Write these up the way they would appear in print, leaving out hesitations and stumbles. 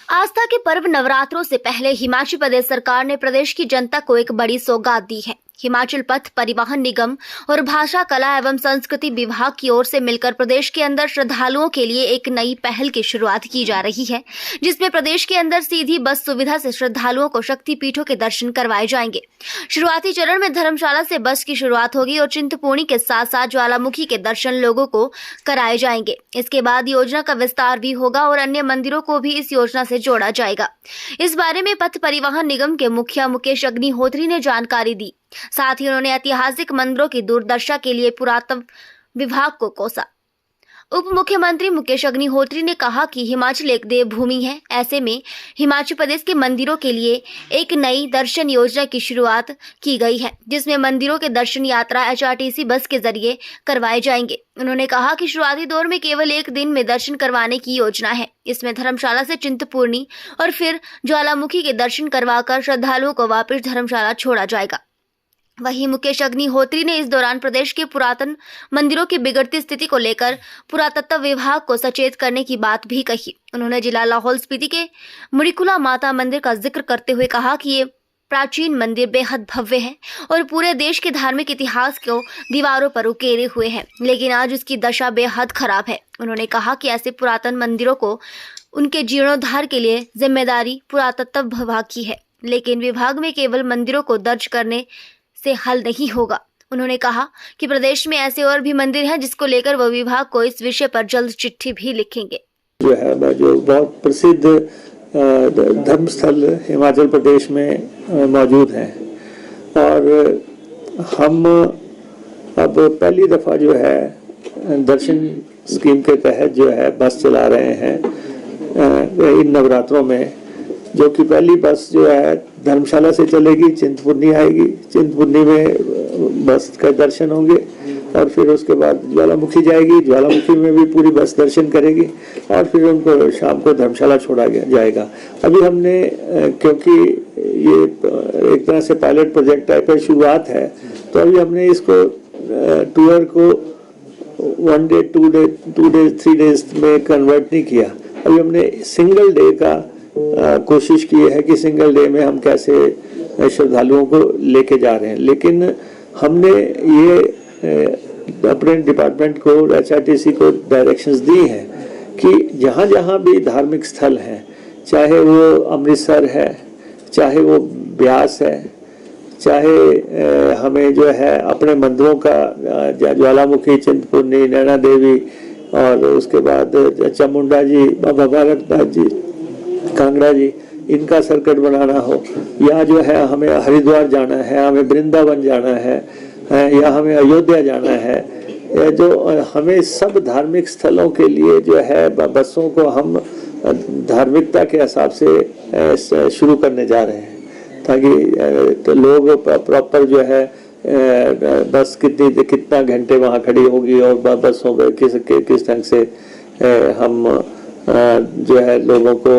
आस्था के पर्व नवरात्रों से पहले हिमाचल प्रदेश सरकार ने प्रदेश की जनता को एक बड़ी सौगात दी है। हिमाचल पथ परिवहन निगम और भाषा कला एवं संस्कृति विभाग की ओर से मिलकर प्रदेश के अंदर श्रद्धालुओं के लिए एक नई पहल की शुरुआत की जा रही है, जिसमें प्रदेश के अंदर सीधी बस सुविधा से श्रद्धालुओं को शक्ति पीठों के दर्शन करवाए जाएंगे। शुरुआती चरण में धर्मशाला से बस की शुरुआत होगी और चिंतपूर्णी के साथ साथ ज्वालामुखी के दर्शन लोगों को कराए जाएंगे। इसके बाद योजना का विस्तार भी होगा और अन्य मंदिरों को भी इस योजना से जोड़ा जाएगा। इस बारे में पथ परिवहन निगम के मुखिया मुकेश अग्निहोत्री ने जानकारी दी। साथ ही उन्होंने ऐतिहासिक मंदिरों की दुर्दशा के लिए पुरातत्व विभाग को कोसा। उप मुख्यमंत्री मुकेश अग्निहोत्री ने कहा कि हिमाचल एक देवभूमि है। ऐसे में हिमाचल प्रदेश के मंदिरों के लिए एक नई दर्शन योजना की शुरुआत की गई है, जिसमें मंदिरों के दर्शन यात्रा एचआरटीसी बस के जरिए करवाए जाएंगे। उन्होंने कहा कि शुरुआती दौर में केवल एक दिन में दर्शन करवाने की योजना है। इसमें धर्मशाला से चिंतपूर्णी और फिर ज्वालामुखी के दर्शन करवाकर श्रद्धालुओं को वापस धर्मशाला छोड़ा जाएगा। वहीं मुकेश अग्निहोत्री ने इस दौरान प्रदेश के पुरातन मंदिरों की बिगड़ती स्थिति को लेकर पुरातत्व विभाग को सचेत करने की बात भी कही। उन्होंने जिला लाहौल स्पीति के मुड़िकुला माता मंदिर का जिक्र करते हुए कहा कि ये प्राचीन मंदिर बेहद भव्य है और पूरे देश के धार्मिक इतिहास को दीवारों पर उकेरे हुए है, लेकिन आज उसकी दशा बेहद खराब है। उन्होंने कहा कि ऐसे पुरातन मंदिरों को उनके जीर्णोद्धार के लिए जिम्मेदारी पुरातत्व विभाग की है, लेकिन विभाग में केवल मंदिरों को दर्ज करने से हल नहीं होगा। उन्होंने कहा कि प्रदेश में ऐसे और भी मंदिर हैं जिसको लेकर वह विभाग को इस विषय पर जल्द चिट्ठी भी लिखेंगे। जो बहुत प्रसिद्ध धर्मस्थल हिमाचल प्रदेश में मौजूद हैं और हम अब पहली दफा जो है दर्शन स्कीम के तहत जो है बस चला रहे हैं इन नवरात्रों में, जो कि पहली बस जो है धर्मशाला से चलेगी, चिंतपूर्णी आएगी, चिंतपूर्णी में बस का दर्शन होंगे और फिर उसके बाद ज्वालामुखी जाएगी, ज्वालामुखी में भी पूरी बस दर्शन करेगी और फिर उनको शाम को धर्मशाला छोड़ा जाएगा। अभी हमने क्योंकि ये एक तरह से पायलट प्रोजेक्ट टाइप है, शुरुआत है, तो अभी हमने इसको टूर को 1 डे 2 डे 2 डेज 3 डेज में कन्वर्ट नहीं किया। अभी हमने सिंगल डे का कोशिश की है कि सिंगल डे में हम कैसे श्रद्धालुओं को लेके जा रहे हैं, लेकिन हमने ये अपने डिपार्टमेंट को एचआरटीसी को डायरेक्शंस दी हैं कि जहाँ जहाँ भी धार्मिक स्थल हैं, चाहे वो अमृतसर है, चाहे वो ब्यास है, चाहे हमें जो है अपने मंदिरों का ज्वालामुखी, चिंतपूर्णी, नैना देवी और उसके बाद चामुंडा जी, बाबा बालकनाथ जी, कांगड़ा जी, इनका सर्किट बनाना हो, या जो है हमें हरिद्वार जाना है, हमें वृंदावन जाना है, या हमें अयोध्या जाना है, जो हमें सब धार्मिक स्थलों के लिए जो है बसों को हम धार्मिकता के हिसाब से शुरू करने जा रहे हैं, ताकि तो लोग प्रॉपर जो है बस कितना घंटे वहाँ खड़ी होगी और बसों में किस ढंग से हम जो है लोगों को,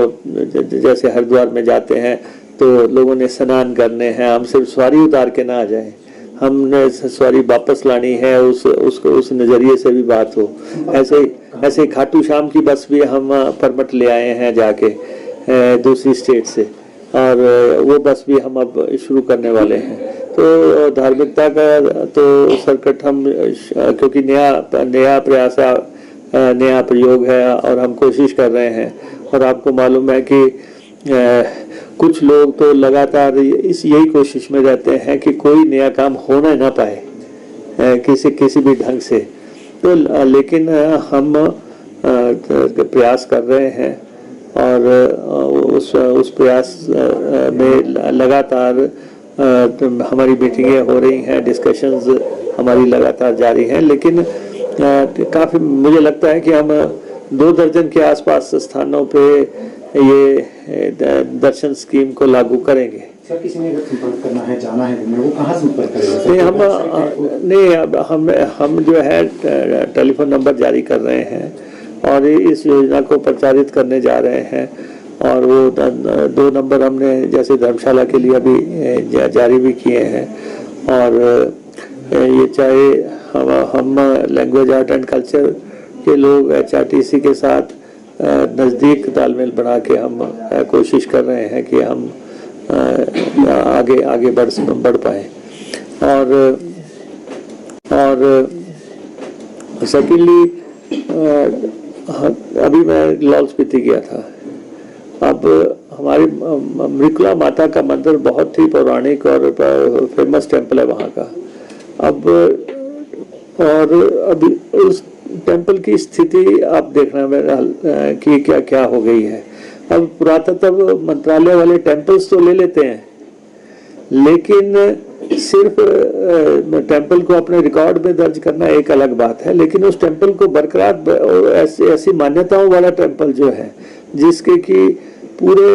जैसे हरिद्वार में जाते हैं तो लोगों ने स्नान करने हैं, हम सिर्फ सवारी उतार के ना आ जाएं, हमने सवारी वापस लानी है, उस नज़रिए से भी बात हो। ऐसे खाटू श्याम की बस भी हम परमिट ले आए हैं जाके दूसरी स्टेट से, और वो बस भी हम अब शुरू करने वाले हैं। तो धार्मिकता का तो सर्किट हम, क्योंकि नया प्रयास है, नया प्रयोग है और हम कोशिश कर रहे हैं, और आपको मालूम है कि कुछ लोग तो लगातार यही कोशिश में रहते हैं कि कोई नया काम होना ना पाए किसी भी ढंग से। तो लेकिन हम प्रयास कर रहे हैं और उस प्रयास में लगातार हमारी मीटिंगें हो रही हैं, डिस्कशंस हमारी लगातार जारी हैं, लेकिन काफ़ी मुझे लगता है कि हम 2 दर्जन के आसपास स्थानों पे ये दर्शन स्कीम को लागू करेंगे। सर, किसी ने संपर्क करना है, जाना है, वो कहाँ संपर्क करेगा? नहीं, अब हम जो है टेलीफोन नंबर जारी कर रहे हैं और इस योजना को प्रचारित करने जा रहे हैं, और वो 2 नंबर हमने जैसे धर्मशाला के लिए अभी जारी भी किए हैं। और ये चाहे हम लैंग्वेज आर्ट एंड कल्चर के लोग एचआरटीसी के साथ नज़दीक तालमेल बना के हम कोशिश कर रहे हैं कि हम आगे बढ़ पाए। और सेकेंडली अभी मैं लाहौल स्पीति गया था। अब हमारी मृकुला माता का मंदिर बहुत ही पौराणिक और फेमस टेम्पल है वहाँ का। अब और अभी उस टेम्पल की स्थिति आप देखना मेरा कि क्या क्या हो गई है। अब पुरातत्व मंत्रालय वाले टेम्पल्स तो ले लेते हैं, लेकिन सिर्फ टेम्पल को अपने रिकॉर्ड में दर्ज करना एक अलग बात है, लेकिन उस टेम्पल को बरकरार ऐसी मान्यताओं वाला टेम्पल जो है, जिसके कि पूरे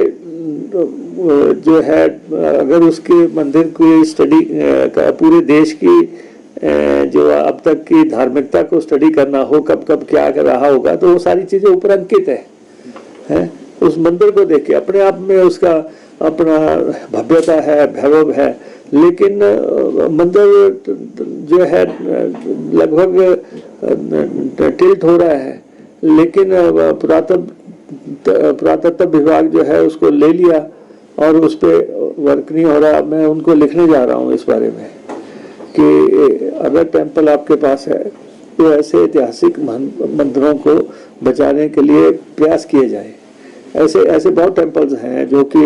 जो है अगर उसके मंदिर की स्टडी पूरे देश की जो अब तक की धार्मिकता को स्टडी करना हो, कब कब क्या कर रहा होगा, तो वो सारी चीजें ऊपर अंकित है। उस मंदिर को देख के अपने आप में उसका अपना भव्यता है, वैभव है, लेकिन मंदिर जो है लगभग टिल्ट हो रहा है, लेकिन पुरातत्व विभाग जो है उसको ले लिया और उस पर वर्क नहीं हो रहा। मैं उनको लिखने जा रहा हूँ इस बारे में कि अगर टेम्पल आपके पास है तो ऐसे ऐतिहासिक मंदिरों को बचाने के लिए प्रयास किए जाए। ऐसे बहुत टेम्पल्स हैं जो कि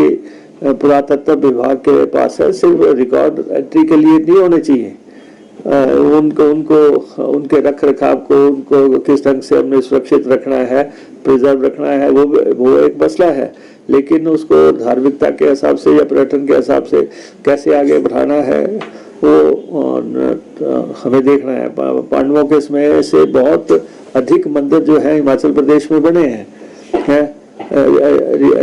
पुरातत्व विभाग के पास है, सिर्फ रिकॉर्ड एंट्री के लिए नहीं होने चाहिए। उनको उनके रख रखाव को उनको किस ढंग से हमने सुरक्षित रखना है, प्रिजर्व रखना है, वो एक मसला है, लेकिन उसको धार्मिकता के हिसाब से या पर्यटन के हिसाब से कैसे आगे बढ़ाना है वो हमें देखना है। पांडवों के समय से बहुत अधिक मंदिर जो है हिमाचल प्रदेश में बने हैं।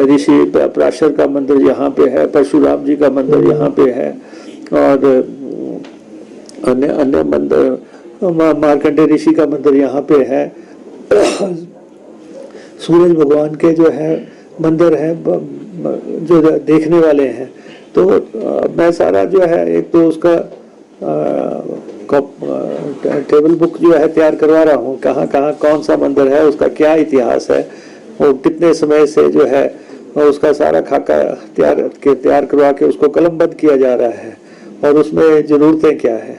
ऋषि पराशर का मंदिर यहाँ पे है, परशुराम जी का मंदिर यहाँ पे है, और अन्य मंदिर मार्कंडेय ऋषि का मंदिर यहाँ पे है। सूरज भगवान के जो है मंदिर है जो देखने वाले हैं। तो मैं सारा जो है एक तो उसका टेबल बुक जो है तैयार करवा रहा हूँ, कहाँ कहाँ कौन सा मंदिर है, उसका क्या इतिहास है, वो कितने समय से जो है उसका सारा खाका तैयार करवा के उसको कलमबद्ध किया जा रहा है, और उसमें ज़रूरतें क्या है,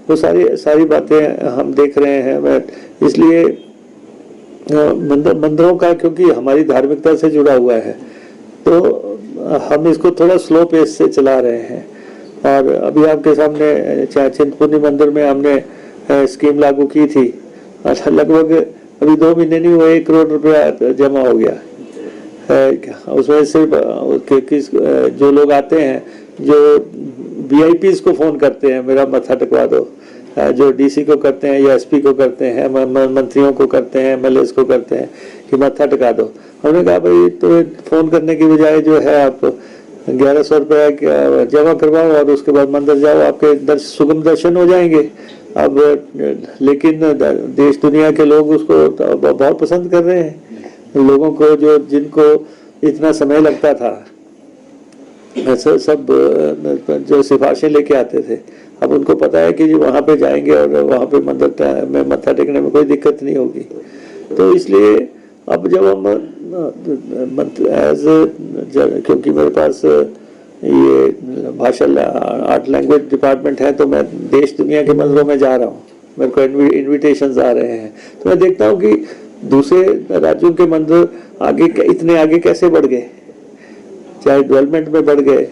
वो सारी बातें हम देख रहे हैं। मैं इसलिए मंदिरों का, क्योंकि हमारी धार्मिकता से जुड़ा हुआ है, तो हम इसको थोड़ा स्लो पेस से चला रहे हैं। और अभी आपके सामने चिंतपूर्णी मंदिर में हमने स्कीम लागू की थी, लगभग अभी 2 महीने नहीं हुए 1 करोड़ रुपया जमा हो गया। उसमें सिर्फ जो लोग आते हैं, जो VIPs को फोन करते हैं मेरा मत्था टिकवा दो, जो DC को करते हैं या SP को करते हैं, मंत्रियों को करते हैं, MLAs को करते हैं कि मत्था टिका दो। हमने कहा भाई तो फोन करने की बजाय जो है आप 1100 रुपया जमा करवाओ और उसके बाद मंदिर जाओ, आपके सुगम दर्शन हो जाएंगे। अब लेकिन देश दुनिया के लोग उसको बहुत पसंद कर रहे हैं। लोगों को जिनको इतना समय लगता था, सब जो सिफारिशें लेके आते थे, अब उनको पता है कि वहाँ पे जाएंगे और वहाँ पे मंदिर में मत्था टेकने में कोई दिक्कत नहीं होगी। तो इसलिए अब जब हम क्योंकि मेरे पास ये भाषा 8 लैंग्वेज डिपार्टमेंट है, तो मैं देश दुनिया के मंदिरों में जा रहा हूँ, मेरे को इन्विटेशंस आ रहे हैं, तो मैं देखता हूँ कि दूसरे राज्यों के मंदिर इतने आगे कैसे बढ़ गए, चाहे डेवलपमेंट में बढ़ गए,